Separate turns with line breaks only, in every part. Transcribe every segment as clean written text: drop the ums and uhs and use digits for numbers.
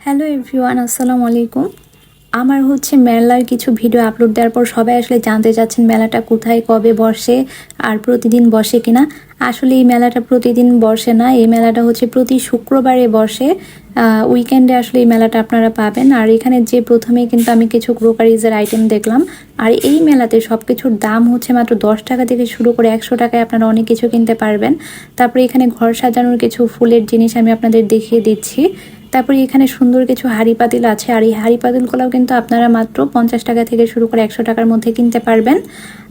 Hello everyone, আসসালামু আলাইকুম। আমার মেলার কিছু ভিডিও আপলোড দেওয়ার পর সবাই জানতে চাচ্ছেন মেলাটা কোথায়, কবে বসে আর প্রতিদিন বসে কিনা। আসলে এই মেলাটা প্রতিদিন বসে না, এই মেলাটা প্রতি শুক্রবারে বসে। উইকেন্ডে এই মেলাটা আপনারা পাবেন। আর এখানে যে প্রথমেই কিন্তু আমি কিছু গ্রোকারিজের আইটেম দেখলাম। আর এই মেলাতে সব কিছুর দাম মাত্র 10 টাকা থেকে শুরু করে 100 টাকায় আপনারা অনেক কিছু কিনতে পারবেন। তারপরে এখানে ঘর সাজানোর কিছু ফুলের জিনিস আমি আপনাদের দেখিয়ে দিচ্ছি। তারপরে এখানে সুন্দর কিছু হাঁড়ি পাতিল আছে, আর এই হাঁড়ি পাতিলগুলোও কিন্তু আপনারা মাত্র 50 টাকা থেকে শুরু করে 100 টাকার মধ্যে কিনতে পারবেন।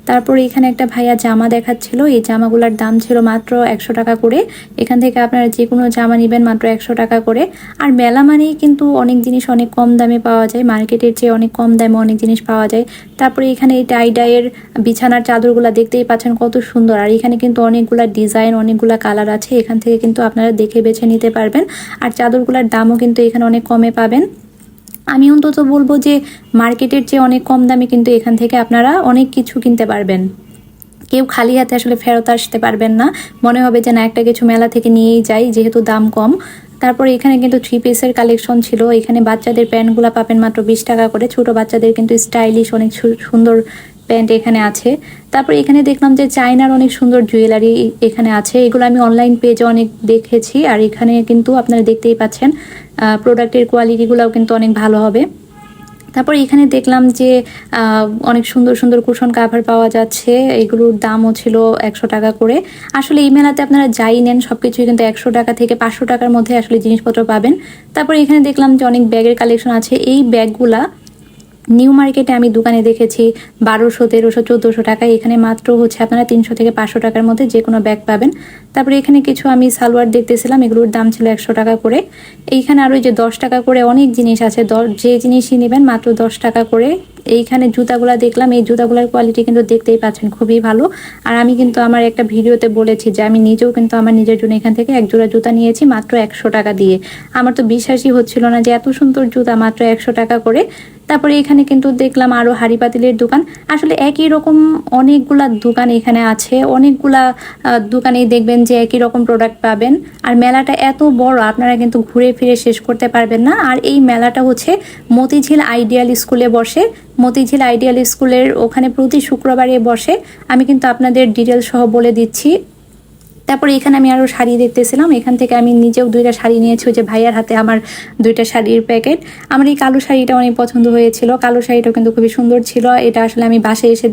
তারপরে এখানে একটা ভাইয়া জামা দেখাচ্ছিল, এই জামাগুলোর দাম ছিল মাত্র 100 টাকা করে। এখান থেকে আপনারা যে কোনো জামা নেবেন মাত্র 100 টাকা করে। আর মেলা মানেই কিন্তু অনেক জিনিস অনেক কম দামে পাওয়া যায়, মার্কেটের চেয়ে অনেক কম দামে অনেক জিনিস পাওয়া যায়। তারপরে এখানে এই টাইডাইয়ের বিছানার চাদরগুলো দেখতেই পাচ্ছেন কত সুন্দর। আর এখানে কিন্তু অনেকগুলা ডিজাইন, অনেকগুলা কালার আছে, এখান থেকে কিন্তু আপনারা দেখে বেছে নিতে পারবেন। আর চাদরগুলোর দামও কিন্তু এখানে অনেক কমে পাবেন। আমি অন্তত বলবো যে মার্কেটের চেয়ে অনেক কম দামে কিন্তু এখান থেকে আপনারা অনেক কিছু কিনতে পারবেন। কেউ খালি হাতে ফেরত আসতে পারবেন না, মনে হবে যে না একটা কিছু মেলা থেকে নিয়েই যাই যেহেতু দাম কম। তারপরে এখানে কিন্তু 3 পিসের কালেকশন ছিল। এখানে বাচ্চাদের প্যান্টগুলো পাবেন মাত্র 20 টাকা করে। ছোট বাচ্চাদের কিন্তু স্টাইলিশ অনেক সুন্দর প্যান্ট এখানে আছে। তারপরে এখানে দেখলাম যে চায়নার অনেক সুন্দর জুয়েলারি এখানে আছে, এগুলো আমি অনলাইন পেজে অনেক দেখেছি। আর এখানে কিন্তু আপনারা দেখতেই পাচ্ছেন প্রোডাক্টের কোয়ালিটিগুলোও কিন্তু অনেক ভালো হবে। তারপর এখানে দেখলাম যে অনেক সুন্দর সুন্দর কুশন কাভার পাওয়া যাচ্ছে, এগুলোর দামও ছিল 100 টাকা করে। আসলে এই মেলাতে আপনারা যাই নেন সব কিছুই কিন্তু 100 টাকা থেকে 500 টাকার মধ্যে জিনিসপত্র পাবেন। তারপর এখানে দেখলাম যে অনেক ব্যাগের কালেকশন আছে। এই ব্যাগগুলা নিউ মার্কেটে আমি দোকানে দেখেছি 1200, 1300, 1400 টাকা। এখানে মাত্র আপনারা 300 থেকে 500 টাকার মধ্যে যে কোনো ব্যাগ পাবেন। তারপরে এখানে কিছু আমি সালোয়ার দেখতেছিলাম, এগুলোর দাম ছিল 100 টাকা করে। এইখানে আরও যে 10 টাকা করে অনেক জিনিস আছে, যে জিনিসই নেবেন মাত্র 10 টাকা করে। এইখানে জুতাগুলা দেখলাম, এই জুতাগুলার কোয়ালিটি কিন্তু দেখতেই পাচ্ছেন খুবই ভালো। আর আমি কিন্তু আমার একটা ভিডিওতে বলেছি যে আমি নিজেও কিন্তু আমার নিজের জন্য এখান থেকে এক জোড়া জুতা নিয়েছি মাত্র 100 টাকা দিয়ে। আমার তো বিশ্বাসই হচ্ছিল না যে এত সুন্দর জুতা মাত্র 100 টাকা করে। তারপরে এখানে কিন্তু দেখলাম আরও হাঁড়ি পাতিলের দোকান। আসলে একই রকম অনেকগুলা দোকান এখানে আছে, অনেকগুলা দোকানেই দেখবেন যে একই রকম প্রোডাক্ট পাবেন। আর মেলাটা এত বড় আপনারা কিন্তু ঘুরে ফিরে শেষ করতে পারবেন না। আর এই মেলাটা মতিঝিল আইডিয়াল স্কুলে বসে। মতিঝিল আইডিয়াল স্কুলের ওখানে প্রতি শুক্রবারে বসে। আমি কিন্তু আপনাদের ডিটেলস সহ বলে দিচ্ছি। তারপরে এখানে আমি আরও শাড়ি দেখতেছিলাম, এখান থেকে আমি নিজেও 2টা শাড়ি নিয়েছি, যে ভাইয়ার হাতে আমার 2টা শাড়ির প্যাকেট। আমার এই কালো শাড়িটা অনেক পছন্দ হয়েছিল, কালো শাড়িটাও কিন্তু খুবই সুন্দর ছিল। এটা আমি বাসায় এসে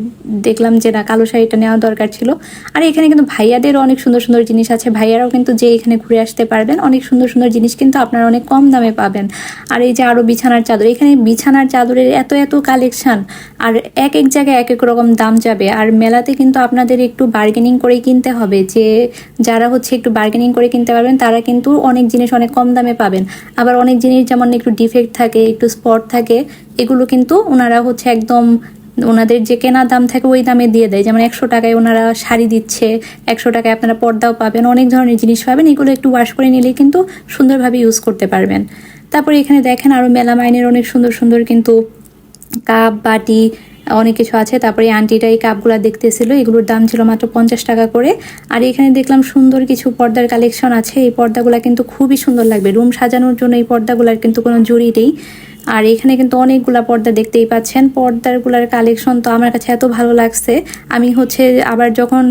দেখলাম যে না, কালো শাড়িটা নেওয়া দরকার ছিল। আর এখানে কিন্তু ভাইয়াদেরও অনেক সুন্দর সুন্দর জিনিস আছে, ভাইয়ারাও কিন্তু যে এখানে ঘুরে আসতে পারবেন। অনেক সুন্দর সুন্দর জিনিস কিন্তু আপনারা অনেক কম দামে পাবেন। আর এই যে আরও বিছানার চাদর, এখানে বিছানার চাদরের এত এত কালেকশন, আর এক এক জায়গায় এক এক রকম দাম যাবে। আর মেলাতে কিন্তু আপনাদের একটু বার্গেনিং করেই কিনতে হবে, যে যারা একটু বার্গেনিং করে কিনতে পারবেন তারা কিন্তু অনেক জিনিস অনেক কম দামে পাবেন। আবার অনেক জিনিস যেমন একটু ডিফেক্ট থাকে, একটু স্পট থাকে, এগুলো কিন্তু ওনারা একদম ওনাদের যে কেনা দাম থাকে ওই দামে দিয়ে দেয়। যেমন 100 টাকায় ওনারা শাড়ি দিচ্ছে, 100 টাকায় আপনারা পর্দাও পাবেন, অনেক ধরনের জিনিস পাবেন। এগুলো একটু ওয়াশ করে নিলেই কিন্তু সুন্দরভাবে ইউজ করতে পারবেন। তারপরে এখানে দেখেন আরও মেলামাইনের অনেক সুন্দর সুন্দর কিন্তু কাপ, বাটি, অনেক কিছু আছে। তারপরে আন্টিটা এই কাপগুলো দেখতেছিল, এগুলোর দাম ছিল মাত্র 50 টাকা করে। আর এখানে দেখলাম সুন্দর কিছু পর্দার কালেকশন আছে, এই পর্দাগুলো কিন্তু খুবই সুন্দর লাগবে রুম সাজানোর জন্য। এই পর্দাগুলোর কিন্তু কোনো জুড়ি নেই। আর এখানে কিন্তু অনেকগুলা পর্দা দেখতেই পাচ্ছেন। পর্দাগুলার কালেকশন তো আমার কাছে এত ভালো লাগছে, আমি আবার যখন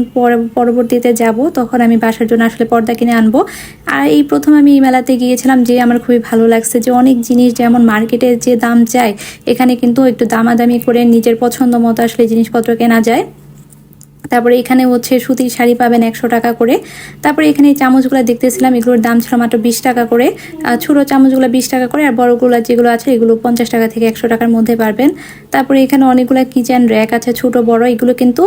পরবর্তীতে যাব তখন আমি বাসার জন্য পর্দা কিনে আনবো। আর এই প্রথম আমি এই মেলাতে গিয়েছিলাম, যে আমার খুবই ভালো লাগছে যে অনেক জিনিস যেমন মার্কেটে যে দাম চায় এখানে কিন্তু একটু দামাদামি করে নিজের পছন্দ মতো জিনিসপত্র কেনা যায়। তারপরে এখানে সুতির শাড়ি পাবেন 100 টাকা করে। তারপরে এখানে এই চামচগুলো দেখতেছিলাম, এগুলোর দাম ছিল মাত্র 20 টাকা করে। ছোটো চামচগুলো 20 টাকা করে, আর বড়গুলো যেগুলো আছে এগুলো 50 টাকা থেকে 100 টাকার মধ্যে পারবেন। তারপরে এখানে অনেকগুলো কিচেন র্যাক আছে, ছোট বড়। এগুলো কিন্তু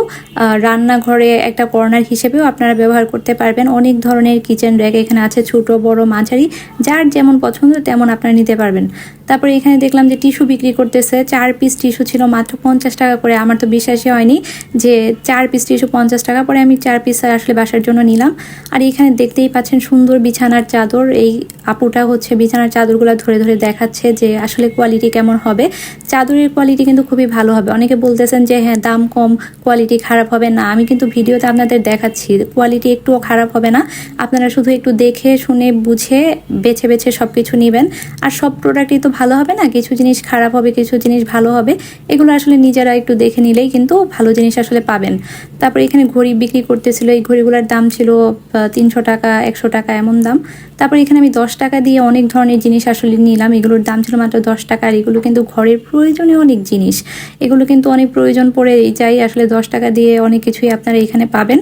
রান্নাঘরে একটা কর্নার হিসেবেও আপনারা ব্যবহার করতে পারবেন। অনেক ধরনের কিচেন র্যাক এখানে আছে, ছোট বড় মাঝারি, যার যেমন পছন্দ তেমন আপনারা নিতে পারবেন। তারপরে এখানে দেখলাম যে টিস্যু বিক্রি করতেছে, 4 পিস টিস্যু ছিল মাত্র 50 টাকা করে। আমার তো বিশ্বাসই হয়নি যে 4 পিস পিস টিস্যু 50 টাকা, পরে আমি 4 পিস আসলে বাসার জন্য নিলাম। আর এখানে দেখতেই পাচ্ছেন সুন্দর বিছানার চাদর। এই আপুটা হচ্ছে বিছানার চাদরগুলো ধরে ধরে দেখাচ্ছে যে আসলে কোয়ালিটি কেমন হবে। চাদরের কোয়ালিটি কিন্তু খুবই ভালো হবে। অনেকে বলতেছেন যে হ্যাঁ দাম কম, কোয়ালিটি খারাপ হবে না। আমি কিন্তু ভিডিওতে আপনাদের দেখাচ্ছি কোয়ালিটি একটুও খারাপ হবে না। আপনারা শুধু একটু দেখে শুনে বুঝে বেছে বেছে সব কিছু নেবেন। আর সব প্রোডাক্টই তো ভালো হবে না, কিছু জিনিস খারাপ হবে, কিছু জিনিস ভালো হবে। এগুলো আসলে নিজেরা একটু দেখে নিলেই কিন্তু ভালো জিনিস আসলে পাবেন। তারপর এখানে ঘড়ি বিক্রি করতেছিল, এই ঘড়িগুলোর দাম ছিল 300 টাকা, 100 টাকা এমন দাম। তারপর এখানে আমি 10 টাকা দিয়ে অনেক ধরনের জিনিস আসলে নিলাম। এগুলোর দাম ছিল মাত্র 10 টাকা। আর এগুলো কিন্তু ঘরের প্রয়োজনীয় অনেক জিনিস, এগুলো কিন্তু অনেক প্রয়োজন পড়ে যাই আসলে। 10 টাকা দিয়ে অনেক কিছুই আপনারা এখানে পাবেন।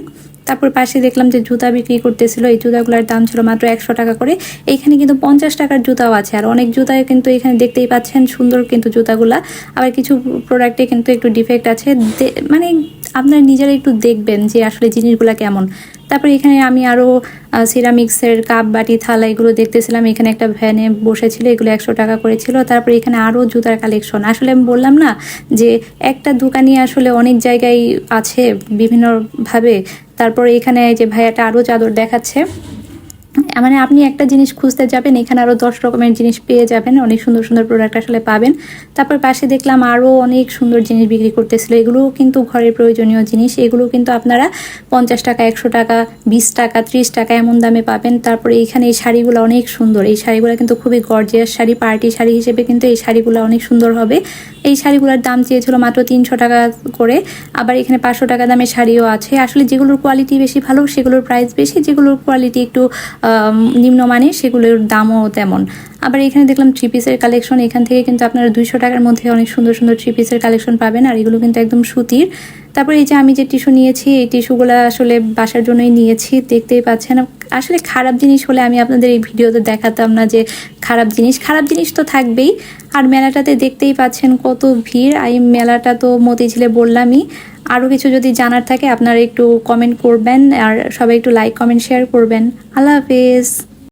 তারপর পাশে দেখলাম যে জুতা বিক্রি করতেছিল, এই জুতাগুলোর দাম ছিল মাত্র 100 টাকা করে। এইখানে কিন্তু 50 টাকার জুতাও আছে, আর অনেক জুতায় কিন্তু এখানে দেখতেই পাচ্ছেন সুন্দর কিন্তু জুতাগুলা। আবার কিছু প্রোডাক্টে কিন্তু একটু ডিফেক্ট আছে, মানে আপনারা নিজেরা একটু দেখবেন যে আসলে জিনিসগুলো কেমন। তারপর এখানে আমি আরও সিরামিক্সের কাপ বাটি থালা এগুলো দেখতেছিলাম। এখানে একটা ভ্যানে বসেছিল, এগুলো 100 টাকা করেছিল। তারপর এখানে আরও জুতার কালেকশন। আসলে আমি বললাম না যে একটা দোকানই আসলে অনেক জায়গায় আছে বিভিন্নভাবে। তারপর এখানে যে ভাইয়াটা আরও চাদর দেখাচ্ছে, মানে আপনি একটা জিনিস খুঁজতে যাবেন, এখানে আরও 10 রকমের জিনিস পেয়ে যাবেন, অনেক সুন্দর সুন্দর প্রোডাক্ট আসলে পাবেন। তারপর পাশে দেখলাম আরও অনেক সুন্দর জিনিস বিক্রি করতেছিল, এগুলোও কিন্তু ঘরের প্রয়োজনীয় জিনিস। এগুলো কিন্তু আপনারা 50 টাকা, 100 টাকা, 20 টাকা, 30 টাকা এমন দামে পাবেন। তারপরে এইখানে এই শাড়িগুলো অনেক সুন্দর, এই শাড়িগুলো কিন্তু খুবই গর্জিয়াস শাড়ি, পার্টি শাড়ি হিসেবে কিন্তু এই শাড়িগুলো অনেক সুন্দর হবে। এই শাড়িগুলোর দাম চেয়েছিল মাত্র 300 টাকা করে। আবার এখানে 500 টাকা দামের শাড়িও আছে। আসলে যেগুলোর কোয়ালিটি বেশি ভালো সেগুলোর প্রাইস বেশি, যেগুলোর কোয়ালিটি একটু নিম্নমানের সেগুলোর দামও তেমন। আবার এখানে দেখলাম থ্রি পিসের কালেকশন। এখান থেকে কিন্তু আপনারা 200 টাকার মধ্যে অনেক সুন্দর সুন্দর থ্রি পিসের কালেকশন পাবেন, আর এগুলো কিন্তু একদম সুতির। তারপরে এই যে আমি যে টিস্যু নিয়েছি, এই টিস্যুগুলো আসলে বাসার জন্যই নিয়েছি। দেখতেই পাচ্ছেন আসলে খারাপ জিনিস হলে আমি আপনাদের এই ভিডিওতে দেখাতাম না যে খারাপ জিনিস তো থাকবেই। আর মেলাটাতে দেখতেই পাচ্ছেন কত ভিড়। এই মেলাটা তো মতিঝিলে বললামই। আরও কিছু যদি জানার থাকে আপনারা একটু কমেন্ট করবেন, আর সবাই একটু লাইক কমেন্ট শেয়ার করবেন। আল্লাহ হাফেজ।